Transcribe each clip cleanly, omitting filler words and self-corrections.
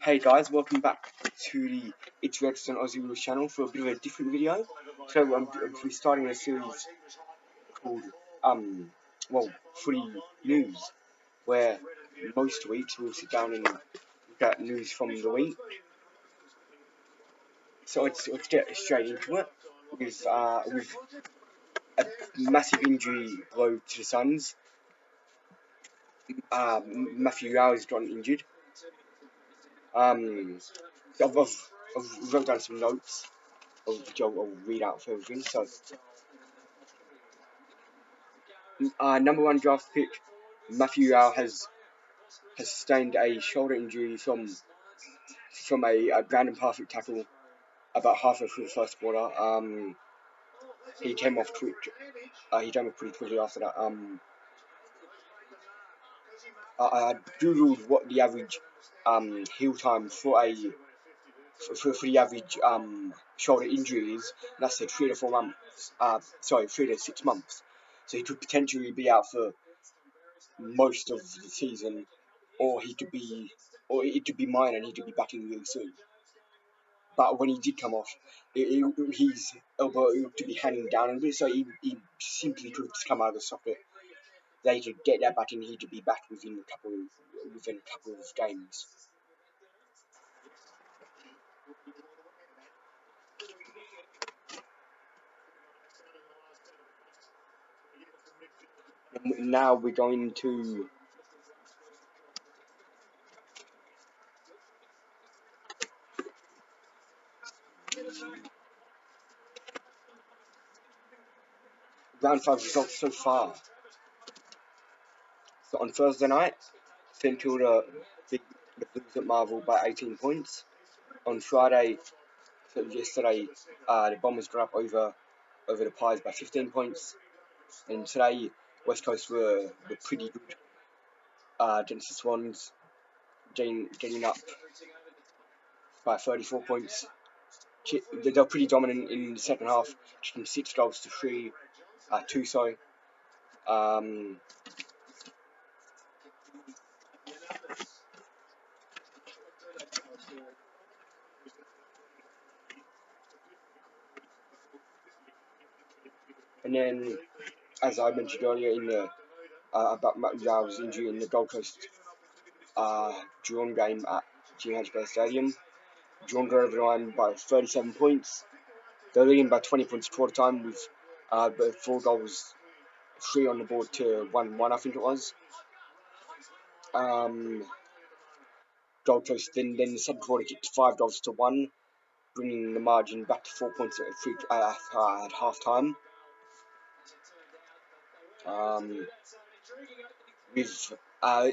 Hey guys, welcome back to the It's Redstone Aussie Rules channel for a bit of a different video. So we're starting a series called Footy News, where most weeks we'll sit down and look at news from the week. So let's get straight into it with a massive injury blow to the Suns. Matthew Rowell has gotten injured. I've wrote down some notes, which I'll read out for everything. So, number one draft pick Matthew Rowell has sustained a shoulder injury from a random perfect tackle about halfway through the first quarter. He came off quick. He came off pretty quickly after that. I googled what the average heal time for the average shoulder injury is, and that said 3 to 4 months. 3 to 6 months. So he could potentially be out for most of the season, or it could be minor and he could be back in really soon. But when he did come off, his elbow to be hanging down a bit, so he simply could just come out of the socket. They could get that back and he could be back within a couple of games. Now we're going to round 5 results so far. So on Thursday night, St Kilda beat the Blues at Marvel by 18 points. On Friday, so yesterday, the Bombers got up over the Pies by 15 points. And today, West Coast were pretty good against the Swans, getting up by 34 points. They were pretty dominant in the second half, kicking 6 goals to 2, sorry. And then, as I mentioned earlier in the about Matt Rowell's injury in the Gold Coast Geelong game at GMH Bay Stadium, Geelong got over the line by 37 points. They're leading by 20 points quarter time with 4 goals, 3 on the board to 1-1, I think it was. Gold Coast then the second quarter kicked 5 goals to 1, bringing the margin back to 4 points at half time.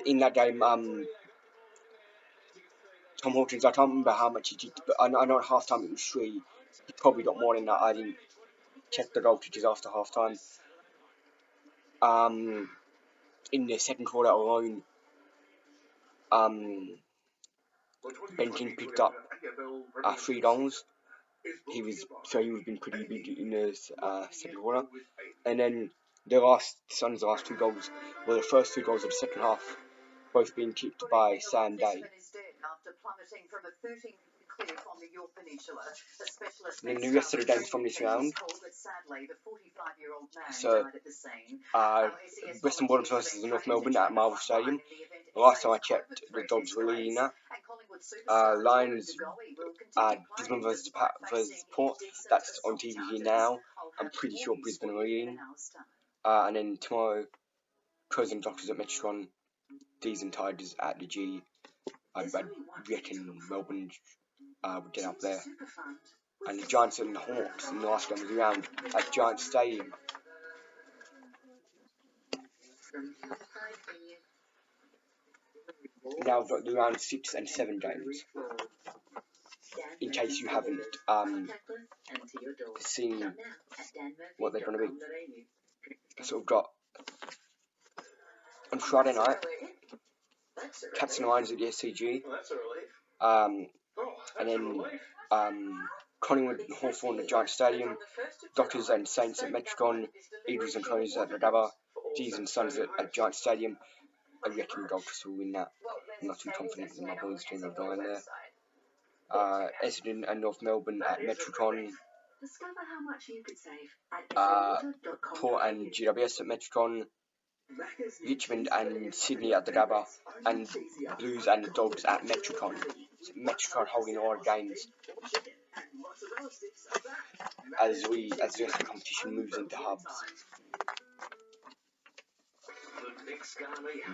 In that game, Tom Hawkins, I can't remember how much he did, but I know at half time it was 3. He probably got more than that. I didn't check the goal kickers after half time. In the second quarter alone, Ben King picked up 3 goals. He would have been pretty big in the second quarter. And then the Suns' last 2 goals were the first 2 goals of the second half, both being kicked by Sam Day. And then the rest of the games from this round. So, Western Bulldogs versus North Melbourne at Marvel Stadium. The last time I checked, the Dogs were leading that. Lions, Brisbane versus Port. That's on TV here now. I'm pretty sure Brisbane are leading. And then tomorrow, Crows and Doctors at Metron. D's and Tigers at the G. I reckon Melbourne would get up there. And the Giants and the Hawks in the last game of the round at Giants Stadium. Now I've got the round 6 and 7 games. In case you haven't seen what they're going to be. So we've got on Friday night, Cats and Lions at the SCG. And then Collingwood and Hawthorn at Giant Stadium, Doctors and Saints at Metricon, Eagles and Crows at the Gabba, G's and Suns at Giant Stadium. I reckon Gold Coast will win that. I'm not too confident in my boys' team of going there. Essendon and North Melbourne at Metrotron. Port and GWS at Metrotron. Richmond and Sydney at the Gabba, and Blues and the Dogs at Metrotron. So Metrotron holding all games as the rest of the competition moves into hubs.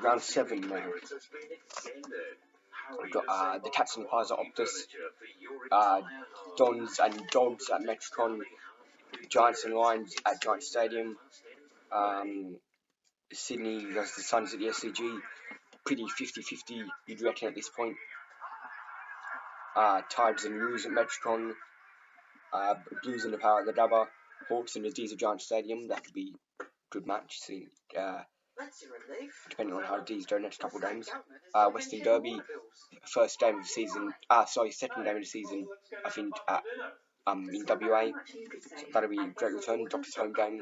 Round 7 now. We've got the Cats and Pies at Optus, Dons and Dogs at Metrotron, Giants and Lions at Giant Stadium, Sydney versus the Suns at the SCG. Pretty 50-50, you'd reckon at this point. Tigers and Roos at Metrotron, Blues and the Power at the Gabba, Hawks and the D's at Giant Stadium. That could be a good match, depending on how the D's do next couple of games. Western Derby, second game of the season, I think, in WA. So that'll be a great return. Doctor's home game.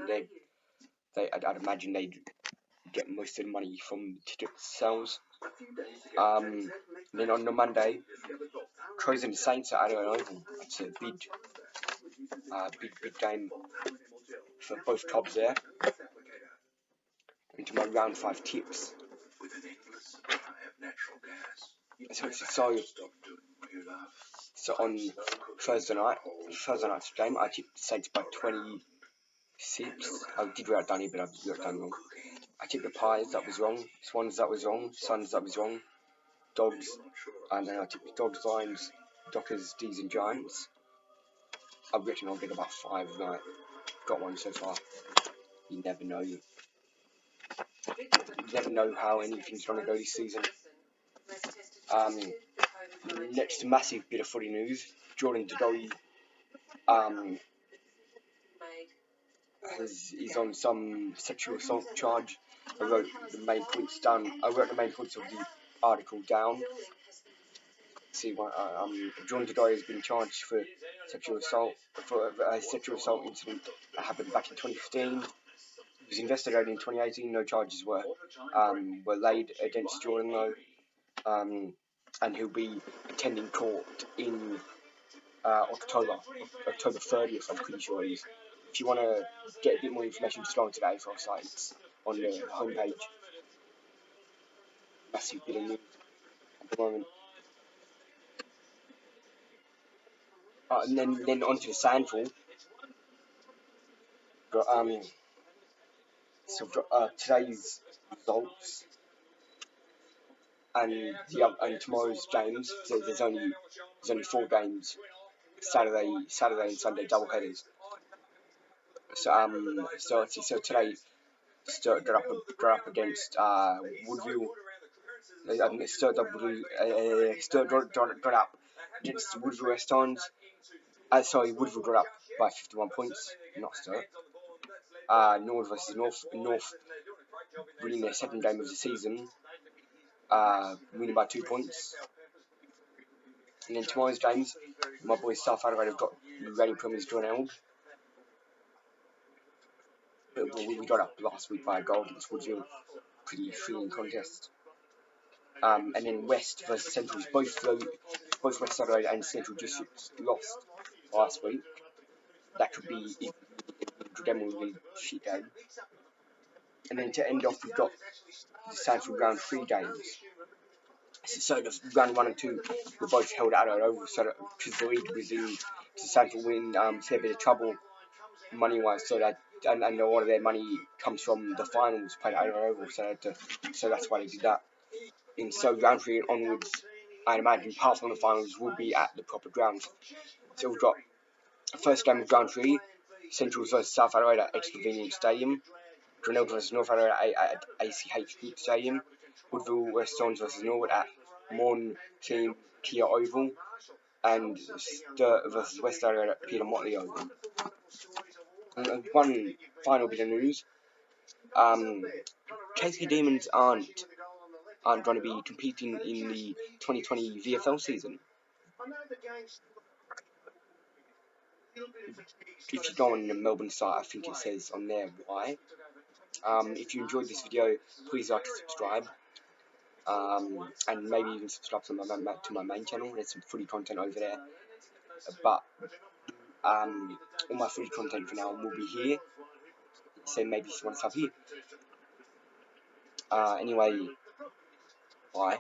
I'd imagine they'd get most of the money from ticket sales. Then on the Monday, Crows and Saints at Adelaide Oval. That's a big game for both clubs there. Into my round 5 tips. So on Thursday night's game, I tipped the Saints by 26. I did write it down here, but I've got it done wrong. I tipped the Pies, that was wrong. Swans, that was wrong. Suns, that was wrong. Dogs, and then I tipped the Dogs, Lions, Dockers, D's and Giants. I reckon I'll get about 5 right. Got one so far. You never know. You never know how anything's going to go this season. Next massive bit of footy news. Jordan Goey is on some sexual assault charge. I wrote the main points of the article down. See, Jordan Goey has been charged for sexual assault incident that happened back in 2015. He was investigated in 2018. No charges were laid against Jordan though, and he'll be attending court in October 30th. I'm pretty sure it is. If you want to get a bit more information, just go on today for our sites on the homepage. Massive bit of news at the moment. And then onto the SANFL. Today's results and tomorrow's games. So there's only 4 games. Saturday and Sunday double headers. So today Sturt got up against Woodville. Sturt got up against Woodville Westons. Woodville got up by 51 points, not Sturt. North versus North winning their 2nd game of the season, winning by 2 points. And then tomorrow's games, my boys South Adelaide have got the reigning premiers Rowell. We got up last week by a goal against Woodville. Pretty thrilling contest. And then West versus Central. Both West Adelaide and Central Districts lost last week. That could be a really shit game. And then to end off, we've got the SANFL round 3 games. So the round 1 and 2 were both held at Adelaide Oval, so because the league was in, so SANFL were in a fair bit of trouble money-wise, so that and a lot of their money comes from the finals played at Adelaide Oval, so that's why they did that. And so round 3 onwards, I'd imagine apart from the finals will be at the proper grounds. So we've got the first game of round 3, Central versus South Adelaide at Ex-Convenience Stadium, Glenelg versus North Adelaide at ACH Group Stadium, Woodville Westons versus Norwood at Morn Team Kia Oval, and Sturt versus West Adelaide at Peter Motley Oval. And one final bit of news: KC Demons aren't going to be competing in the 2020 VFL season. If you go on the Melbourne site, I think it says on there why. If you enjoyed this video, please like and subscribe. and maybe even subscribe to my main channel. There's some footy content over there, but all my footy content for now will be here. So maybe if you want to sub here. Anyway, bye.